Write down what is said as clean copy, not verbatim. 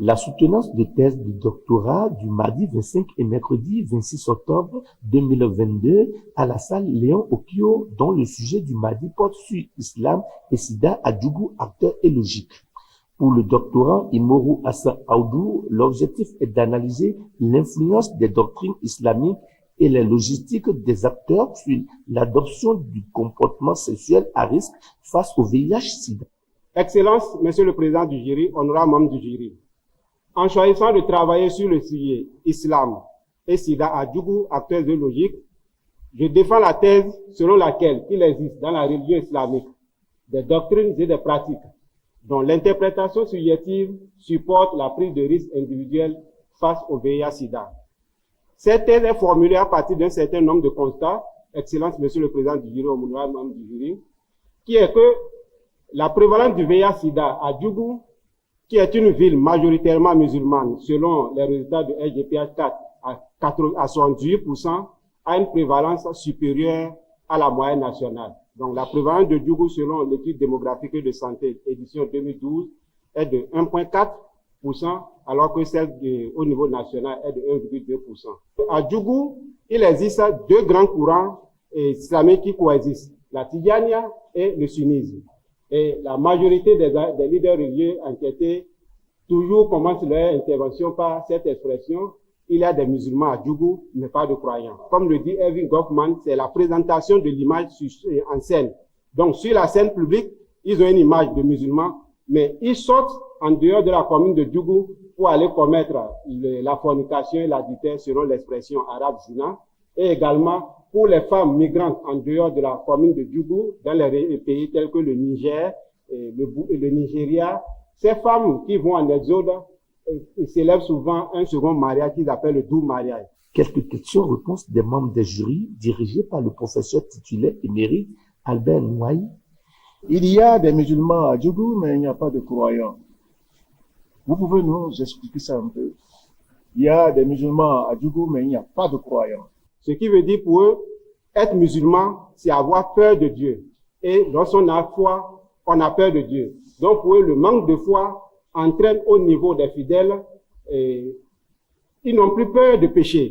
La soutenance de thèse de doctorat du mardi 25 et mercredi 26 octobre 2022 à la salle Léon Okio, dont le sujet du mardi porte sur Islam et Sida à Djougou, acteur et logique. Pour le doctorant Imoru Hassan Aoudou, l'objectif est d'analyser l'influence des doctrines islamiques et les logistiques des acteurs sur l'adoption du comportement sexuel à risque face au VIH-Sida. Excellence, Monsieur le Président du jury, honorable membre du jury. En choisissant de travailler sur le sujet Islam et Sida à Djougou, acteurs et logiques, je défends la thèse selon laquelle il existe dans la religion islamique des doctrines et des pratiques dont l'interprétation subjective supporte la prise de risque individuelle face au VIH-Sida. Cette thèse est formulée à partir d'un certain nombre de constats, Excellence, Monsieur le Président du jury, honorable membre du jury, qui est que la prévalence du VIH-Sida à Djougou, qui est une ville majoritairement musulmane, selon les résultats de SGPH4 à 78%, a une prévalence supérieure à la moyenne nationale. Donc la prévalence de Djougou, selon l'étude démographique de santé, édition 2012, est de 1,4%, alors que celle au niveau national est de 1,2%. À Djougou, il existe deux grands courants islamiques qui coexistent, la Tidjania et le sunnisme. Et la majorité des leaders religieux enquêtés toujours commencent leur intervention par cette expression: il y a des musulmans à Djougou, mais pas de croyants. Comme le dit Erving Goffman, c'est la présentation de l'image en scène. Donc, sur la scène publique, ils ont une image de musulmans, mais ils sortent en dehors de la commune de Djougou pour aller commettre la fornication et l'adultère selon l'expression arabe zina, et également pour les femmes migrantes en dehors de la commune de Djougou, dans les pays tels que le Niger, le Nigeria, ces femmes qui vont en exode célèbrent souvent un second mariage qu'ils appellent le doux mariage. Quelques questions-réponses des membres des jurys dirigés par le professeur titulaire émérite Albert Nouaï. Il y a des musulmans à Djougou, mais il n'y a pas de croyants. Vous pouvez nous expliquer ça un peu? Il y a des musulmans à Djougou, mais il n'y a pas de croyants. Ce qui veut dire pour eux, être musulman, c'est avoir peur de Dieu. Et lorsqu'on a foi, on a peur de Dieu. Donc pour eux, le manque de foi entraîne au niveau des fidèles, ils n'ont plus peur de pécher.